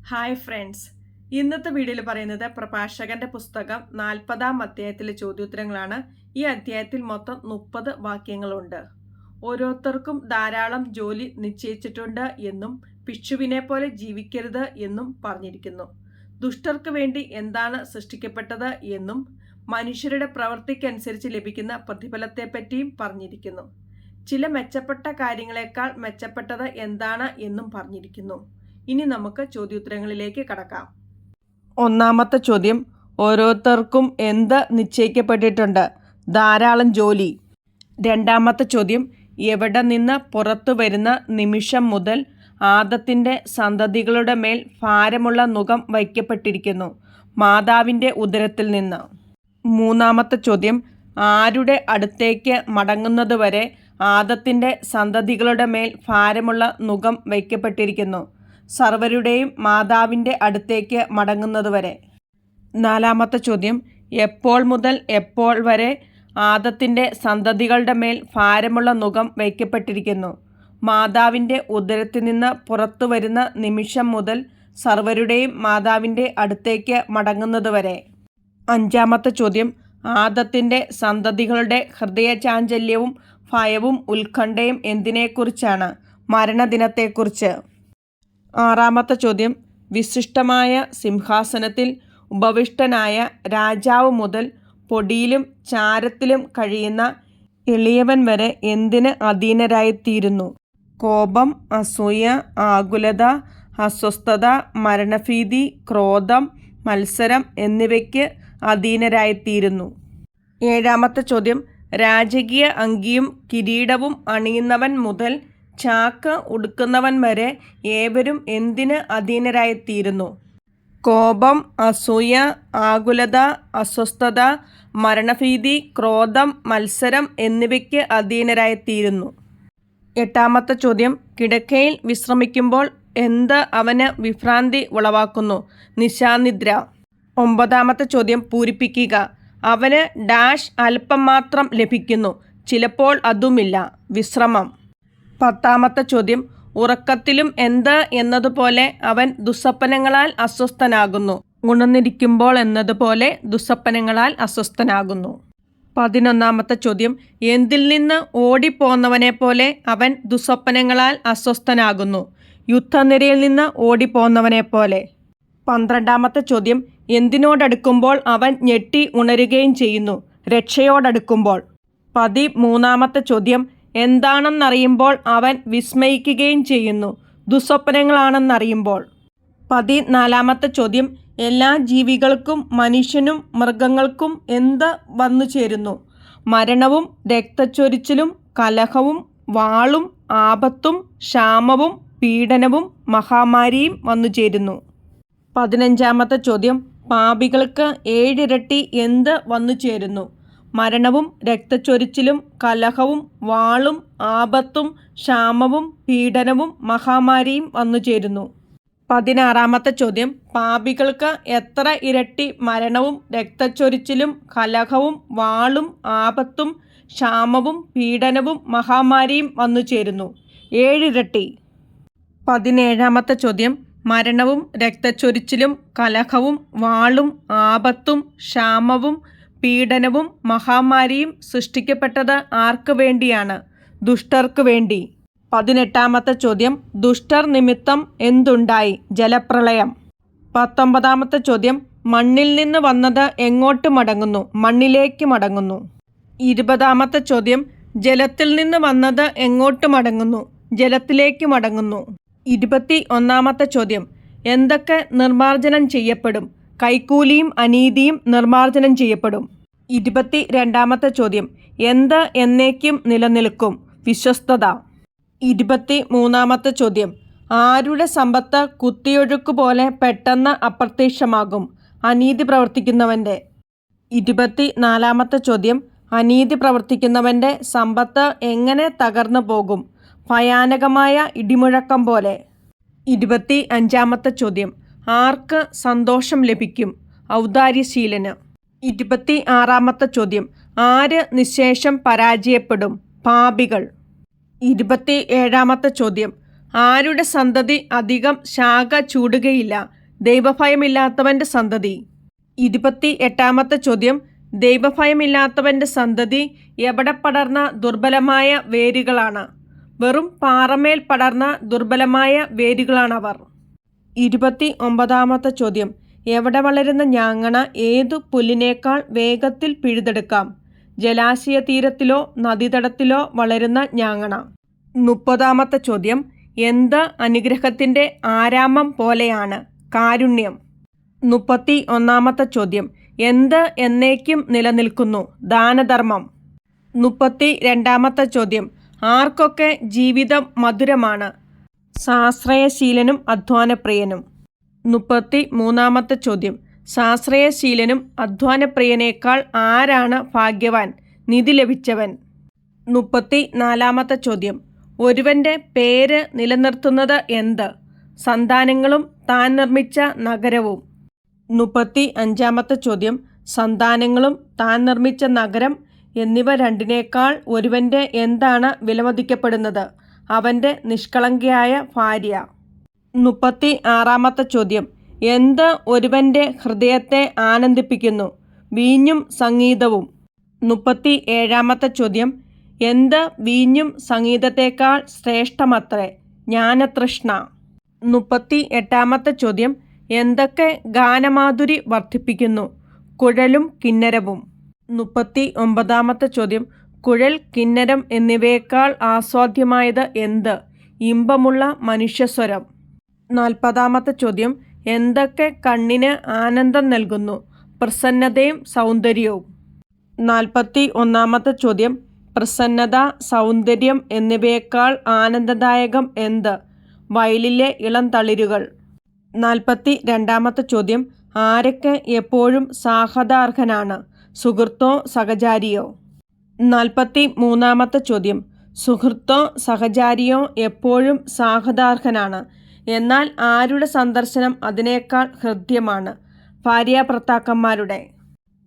Hi friends, ഇന്നത്തെ വീഡിയോയിൽ പറയുന്നത് പ്രഭാഷകന്റെ പുസ്തകം 40-ാം അധ്യായത്തിലെ ചോദ്യോത്തരങ്ങളാണ്. ഈ അധ്യായത്തിൽ മൊത്തം 30 വാക്യങ്ങളുണ്ട്. ഓരോരുത്തർക്കും ധാരാളം ജോലി നിശ്ചയിച്ചിട്ടുണ്ട് എന്നും പിക്ഷുവിനെ പോലെ ജീവിക്കരുത് എന്നും പറഞ്ഞിരിക്കുന്നു. ദുഷ്ടർക്ക് വേണ്ടി എന്താണ് സൃഷ്ടിക്കപ്പെട്ടത് എന്നും മനുഷ്യരുടെ പ്രവൃത്തിക്കനുസരിച്ച് ലഭിക്കുന്ന പ്രതിഫലത്തെപ്പറ്റിയും പറഞ്ഞിരിക്കുന്നു. ചില മെച്ചപ്പെട്ട കാര്യങ്ങളെക്കാൾ മെച്ചപ്പെട്ടത് എന്താണ് എന്നും പറഞ്ഞിരിക്കുന്നു. ഇനി നമുക്ക് ചോദ്യോത്തരങ്ങളിലേക്ക് കടക്കാം. ഒന്നാമത്തെ ചോദ്യം, ഓരോരുത്തർക്കും എന്ത് നിശ്ചയിക്കപ്പെട്ടിട്ടുണ്ട്? ധാരാളം ജോലി. രണ്ടാമത്തെ ചോദ്യം, എവിടെ നിന്ന് പുറത്തു വരുന്ന നിമിഷം മുതൽ ആദത്തിന്റെ സന്തതികളുടെ മേൽ ഭാരമുള്ള നുകം വയ്ക്കപ്പെട്ടിരിക്കുന്നു? മാതാവിന്റെ ഉദരത്തിൽ നിന്ന്. മൂന്നാമത്തെ ചോദ്യം, ആരുടെ അടുത്തേക്ക് മടങ്ങുന്നതുവരെ ആദത്തിന്റെ സന്തതികളുടെ മേൽ ഭാരമുള്ള നുകം വയ്ക്കപ്പെട്ടിരിക്കുന്നു? സർവരുടെയും മാതാവിൻ്റെ അടുത്തേക്ക് മടങ്ങുന്നതുവരെ. നാലാമത്തെ ചോദ്യം, എപ്പോൾ മുതൽ എപ്പോൾ വരെ ആദത്തിൻ്റെ സന്തതികളുടെ മേൽ ഭാരമുള്ള നുകം വയ്ക്കപ്പെട്ടിരിക്കുന്നു? മാതാവിൻ്റെ ഉദരത്തിൽ നിന്ന് പുറത്തു വരുന്ന നിമിഷം മുതൽ സർവരുടെയും മാതാവിൻ്റെ അടുത്തേക്ക് മടങ്ങുന്നതുവരെ. അഞ്ചാമത്തെ ചോദ്യം, ആദത്തിൻ്റെ സന്തതികളുടെ ഹൃദയചാഞ്ചല്യവും ഭയവും ഉത്കണ്ഠയും എന്തിനെക്കുറിച്ചാണ്? മരണദിനത്തെക്കുറിച്ച്. ആറാമത്തെ ചോദ്യം, വിശിഷ്ടമായ സിംഹാസനത്തിൽ ഉപവിഷ്ടനായ രാജാവ് മുതൽ പൊടിയിലും ചാരത്തിലും കഴിയുന്ന എളിയവൻ വരെ എന്തിന് അധീനരായിത്തീരുന്നു? കോപം, അസൂയ, ആകുലത, അസ്വസ്ഥത, മരണഭീതി, ക്രോധം, മത്സരം എന്നിവയ്ക്ക് അധീനരായിത്തീരുന്നു. ഏഴാമത്തെ ചോദ്യം, രാജകീയ അങ്കിയും കിരീടവും അണിയുന്നവൻ മുതൽ ചാക്ക് ഉടുക്കുന്നവൻ വരെ ഏവരും എന്തിന് അധീനരായിത്തീരുന്നു? കോപം, അസൂയ, ആകുലത, അസ്വസ്ഥത, മരണഭീതി, ക്രോധം, മത്സരം എന്നിവയ്ക്ക് അധീനരായിത്തീരുന്നു. എട്ടാമത്തെ ചോദ്യം, കിടക്കയിൽ വിശ്രമിക്കുമ്പോൾ എന്ത് അവന് വിഭ്രാന്തി ഉളവാക്കുന്നു? നിശാനിദ്ര. ഒമ്പതാമത്തെ ചോദ്യം, പൂരിപ്പിക്കുക. അവന് ഡാഷ് അല്പം മാത്രം ലഭിക്കുന്നു, ചിലപ്പോൾ അതുമില്ല. വിശ്രമം. പത്താമത്തെ ചോദ്യം, ഉറക്കത്തിലും എന്ത് എന്നതുപോലെ അവൻ ദുസ്വപ്നങ്ങളാൽ അസ്വസ്ഥനാകുന്നു. ഉണർന്നിരിക്കുമ്പോൾ എന്നതുപോലെ ദുസ്വപ്നങ്ങളാൽ അസ്വസ്ഥനാകുന്നു. 11-ാമത്തെ ചോദ്യം, എന്തിൽ നിന്ന് ഓടിപ്പോന്നവനെ പോലെ അവൻ ദുസ്വപ്നങ്ങളാൽ അസ്വസ്ഥനാകുന്നു? യുദ്ധനിരയിൽ നിന്ന് ഓടിപ്പോന്നവനെ പോലെ. 12-ാമത്തെ ചോദ്യം, എന്തിനോടടുക്കുമ്പോൾ അവൻ ഞെട്ടി ഉണരുകയും ചെയ്യുന്നു? രക്ഷയോടടുക്കുമ്പോൾ. 13-ാമത്തെ ചോദ്യം, എന്താണെന്നറിയുമ്പോൾ അവൻ വിസ്മയിക്കുകയും ചെയ്യുന്നു? ദുസ്വപ്നങ്ങളാണെന്നറിയുമ്പോൾ. 14-ാമത്തെ ചോദ്യം, എല്ലാ ജീവികൾക്കും മനുഷ്യനും മൃഗങ്ങൾക്കും എന്ത് വന്നു ചേരുന്നു? മരണവും രക്തച്ചൊരിച്ചിലും കലഹവും വാളും ആപത്തും ക്ഷാമവും പീഡനവും മഹാമാരിയും വന്നു ചേരുന്നു. 15-ാമത്തെ ചോദ്യം, പാപികൾക്ക് 7 ഇരട്ടി എന്ത് വന്നു ചേരുന്നു? മരണവും രക്തച്ചൊരിച്ചിലും കലഹവും വാളും ആപത്തും ക്ഷാമവും പീഡനവും മഹാമാരിയും വന്നു ചേരുന്നു. 16-ാമത്തെ ചോദ്യം, പാപികൾക്ക് എത്ര ഇരട്ടി മരണവും രക്തച്ചൊരിച്ചിലും കലഹവും വാളും ആപത്തും ക്ഷാമവും പീഡനവും മഹാമാരിയും വന്നു ചേരുന്നു? 7 ഇരട്ടി. 17-ാമത്തെ ചോദ്യം, മരണവും രക്തച്ചൊരിച്ചിലും കലഹവും വാളും ആപത്തും ക്ഷാമവും പീഡനവും മഹാമാരിയും സൃഷ്ടിക്കപ്പെട്ടത് ആർക്ക് വേണ്ടിയാണ്? ദുഷ്ടർക്ക് വേണ്ടി. 18-ാമത്തെ ചോദ്യം, ദുഷ്ടർ നിമിത്തം എന്തുണ്ടായി? ജലപ്രളയം. 19-ാമത്തെ ചോദ്യം, മണ്ണിൽ നിന്ന് വന്നത് എങ്ങോട്ട് മടങ്ങുന്നു? മണ്ണിലേക്ക് മടങ്ങുന്നു. 20-ാമത്തെ ചോദ്യം, ജലത്തിൽ നിന്ന് വന്നത് എങ്ങോട്ട് മടങ്ങുന്നു? ജലത്തിലേക്ക് മടങ്ങുന്നു. 21-ാമത്തെ ചോദ്യം, എന്തൊക്കെ നിർമ്മാർജ്ജനം ചെയ്യപ്പെടും? കൈക്കൂലിയും അനീതിയും നിർമ്മാർജ്ജനം ചെയ്യപ്പെടും. 22-ാമത്തെ ചോദ്യം, എന്ത് എന്നേക്കും നിലനിൽക്കും? വിശ്വസ്തത. 23-ാമത്തെ ചോദ്യം, ആരുടെ സമ്പത്ത് കുത്തിയൊഴുക്ക് പോലെ പെട്ടെന്ന് അപ്രത്യക്ഷമാകും? അനീതി പ്രവർത്തിക്കുന്നവൻ്റെ. 24-ാമത്തെ ചോദ്യം, അനീതി പ്രവർത്തിക്കുന്നവൻ്റെ സമ്പത്ത് എങ്ങനെ തകർന്നു പോകും? ഭയാനകമായ ഇടിമുഴക്കം പോലെ. 25-ാമത്തെ ചോദ്യം, ആർക്ക് സന്തോഷം ലഭിക്കും? ഔദാര്യശീലന്. 26-ാമത്തെ ചോദ്യം, ആര് നിശേഷം പരാജയപ്പെടും? പാപികൾ. 27-ാമത്തെ ചോദ്യം, ആരുടെ സന്തതി അധികം ശാഖ ചൂടുകയില്ല? ദൈവഭയമില്ലാത്തവൻ്റെ സന്തതി. 28-ാമത്തെ ചോദ്യം, ദൈവഭയമില്ലാത്തവൻ്റെ സന്തതി എവിടെ പടർന്ന ദുർബലമായ വേരുകളാണ്? വെറും പാറമേൽ പടർന്ന ദുർബലമായ വേരുകളാണവർ. 29-ാമത്തെ ചോദ്യം, എവിടെ വളരുന്ന ഞാങ്ങണ ഏതു പുല്ലിനേക്കാൾ വേഗത്തിൽ പിഴുതെടുക്കാം? ജലാശയ തീരത്തിലോ നദീതടത്തിലോ വളരുന്ന ഞാങ്ങണ. 30-ാമത്തെ ചോദ്യം, എന്ത് അനുഗ്രഹത്തിൻ്റെ ആരാമം പോലെയാണ്? കാരുണ്യം. 31-ാമത്തെ ചോദ്യം, എന്ത് എന്നേക്കും നിലനിൽക്കുന്നു? ദാനധർമ്മം. 32-ാമത്തെ ചോദ്യം, ആർക്കൊക്കെ ജീവിതം മധുരമാണ്? സാശ്രയശീലനും അധ്വാനപ്രിയനും. 33-ാമത്തെ ചോദ്യം, സാശ്രയശീലനും അധ്വാനപ്രിയനേക്കാൾ ആരാണ് ഭാഗ്യവാൻ? നിധി ലഭിച്ചവൻ. 34-ാമത്തെ ചോദ്യം, ഒരുവൻ്റെ പേര് നിലനിർത്തുന്നത് എന്ത്? സന്താനങ്ങളും താൻ നിർമ്മിച്ച നഗരവും. 35-ാമത്തെ ചോദ്യം, സന്താനങ്ങളും താൻ നിർമ്മിച്ച നഗരം എന്നിവ രണ്ടിനേക്കാൾ ഒരുവൻ്റെ എന്താണ് വിലമതിക്കപ്പെടുന്നത്? അവൻ്റെ നിഷ്കളങ്കയായ ഭാര്യ. 36-ാമത്തെ ചോദ്യം, എന്ത് ഒരുവൻ്റെ ഹൃദയത്തെ ആനന്ദിപ്പിക്കുന്നു? വീഞ്ഞും സംഗീതവും. 37-ാമത്തെ ചോദ്യം, എന്ത് വീഞ്ഞും സംഗീതത്തേക്കാൾ ശ്രേഷ്ഠമത്രേ? ജ്ഞാനതൃഷ്ണ. 38-ാമത്തെ ചോദ്യം, എന്തൊക്കെ ഗാനമാധുരി വർദ്ധിപ്പിക്കുന്നു? കുഴലും കിന്നരവും. 39-ാമത്തെ ചോദ്യം, കുഴൽ, കിന്നരം എന്നിവയേക്കാൾ ആസ്വാദ്യമായത് എന്ത്? ഇമ്പമുള്ള മനുഷ്യസ്വരം. 40-ാമത്തെ ചോദ്യം, എന്തൊക്കെ കണ്ണിന് ആനന്ദം നൽകുന്നു? പ്രസന്നതയും സൗന്ദര്യവും. 41-ാമത്തെ ചോദ്യം, പ്രസന്നത, സൗന്ദര്യം എന്നിവയേക്കാൾ ആനന്ദദായകം എന്ത്? വയലിലെ ഇളം തളിരുകൾ. 42-ാമത്തെ ചോദ്യം, ആരൊക്കെ എപ്പോഴും സാഹതാർഹനാണ്? സുഹൃത്തോ സഹചാരിയോ? 43-ാമത്തെ ചോദ്യം, സുഹൃത്തോ സഹചാരിയോ എപ്പോഴും സാഹതാർഹനാണ്, എന്നാൽ ആരുടെ സന്ദർശനം അതിനേക്കാൾ ഹൃദ്യമാണ്? ഭാര്യാഭർത്താക്കന്മാരുടെ.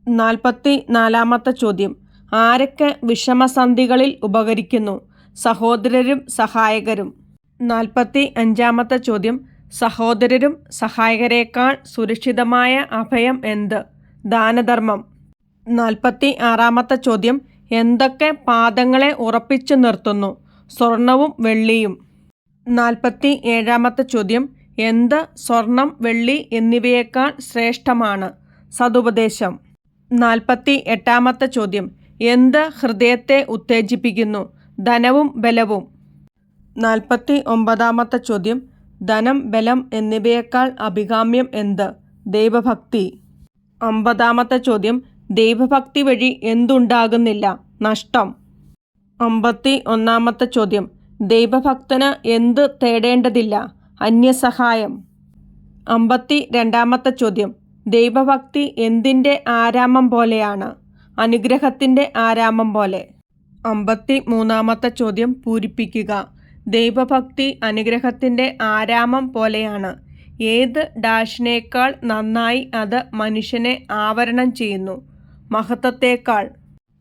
44-ാമത്തെ ചോദ്യം, ആരൊക്കെ വിഷമസന്ധികളിൽ ഉപകരിക്കുന്നു? സഹോദരരും സഹായകരും. 45-ാമത്തെ ചോദ്യം, സഹോദരരും സഹായകരേക്കാൾ സുരക്ഷിതമായ അഭയം എന്ത്? ദാനധർമ്മം. 46-ാമത്തെ ചോദ്യം, എന്തൊക്കെ പാദങ്ങളെ ഉറപ്പിച്ചു നിർത്തുന്നു? സ്വർണവും വെള്ളിയും. 47-ാമത്തെ ചോദ്യം, എന്ത് സ്വർണം, വെള്ളി എന്നിവയേക്കാൾ ശ്രേഷ്ഠമാണ്? സതുപദേശം. 48-ാമത്തെ ചോദ്യം, എന്ത് ഹൃദയത്തെ ഉത്തേജിപ്പിക്കുന്നു? ധനവും ബലവും. 49-ാമത്തെ ചോദ്യം, ധനം, ബലം എന്നിവയേക്കാൾ അഭികാമ്യം എന്ത്? ദൈവഭക്തി. 50-ാമത്തെ ചോദ്യം, ദൈവഭക്തി വഴി എന്തുണ്ടാകുന്നില്ല? നഷ്ടം. 51-ാമത്തെ ചോദ്യം, ദൈവഭക്തന് എന്ത് തേടേണ്ടതില്ല? അന്യസഹായം. 52-ാമത്തെ ചോദ്യം, ദൈവഭക്തി എന്തിൻ്റെ ആരാമം പോലെയാണ്? അനുഗ്രഹത്തിൻ്റെ ആരാമം പോലെ. 53-ാമത്തെ ചോദ്യം പൂരിപ്പിക്കുക. ദൈവഭക്തി അനുഗ്രഹത്തിൻ്റെ ആരാമം പോലെയാണ്. ഏത് ഡാഷിനേക്കാൾ നന്നായി അത് മനുഷ്യനെ ആവരണം ചെയ്യുന്നു? മഹത്വത്തേക്കാൾ.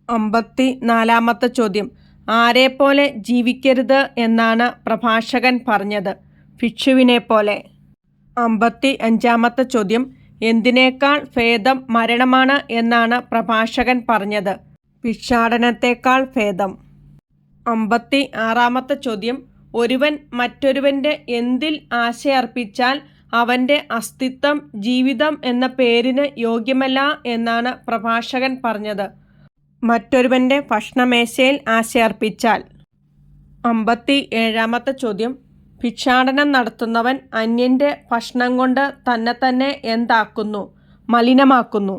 54-ാമത്തെ ചോദ്യം, ആരെപ്പോലെ ജീവിക്കരുത് എന്നാണ് പ്രഭാഷകൻ പറഞ്ഞത്? ഭിക്ഷുവിനെപ്പോലെ. 55-ാമത്തെ ചോദ്യം, എന്തിനേക്കാൾ ഭേദം മരണമാണ് എന്നാണ് പ്രഭാഷകൻ പറഞ്ഞത്? ഭിക്ഷാടനത്തേക്കാൾ ഭേദം. 56-ാമത്തെ ചോദ്യം, ഒരുവൻ മറ്റൊരുവൻ്റെ എന്തിൽ ആശയർപ്പിച്ചാൽ അവൻ്റെ അസ്തിത്വം ജീവിതം എന്ന പേരിന് യോഗ്യമല്ല എന്നാണ് പ്രഭാഷകൻ പറഞ്ഞത്? മറ്റൊരുവൻ്റെ ഭക്ഷണമേശയിൽ ആശയർപ്പിച്ചാൽ. 57-ാമത്തെ ചോദ്യം, ഭിക്ഷാടനം നടത്തുന്നവൻ അന്യൻ്റെ ഭക്ഷണം കൊണ്ട് തന്നെ എന്താക്കുന്നു? മലിനമാക്കുന്നു.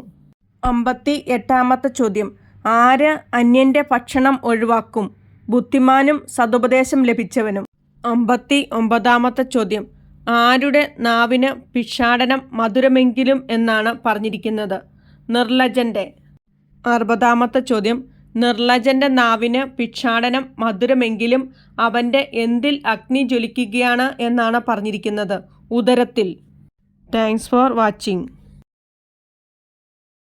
58-ാമത്തെ ചോദ്യം, ആര് അന്യൻ്റെ ഭക്ഷണം ഒഴിവാക്കും? ബുദ്ധിമാനും സതുപദേശം ലഭിച്ചവനും. 59-ാമത്തെ ചോദ്യം, ആരുടെ നാവിന് ഭിക്ഷാടനം മധുരമെങ്കിലും എന്നാണ് പറഞ്ഞിരിക്കുന്നത്? നിർലജ്ജൻ്റെ. 60-ാമത്തെ ചോദ്യം, നിർലജ്ജൻ്റെ നാവിന് ഭിക്ഷാടനം മധുരമെങ്കിലും അവൻ്റെ എന്തിൽ അഗ്നി ജ്വലിക്കുകയാണ് എന്നാണ് പറഞ്ഞിരിക്കുന്നത്? ഉദരത്തിൽ. Thanks for watching.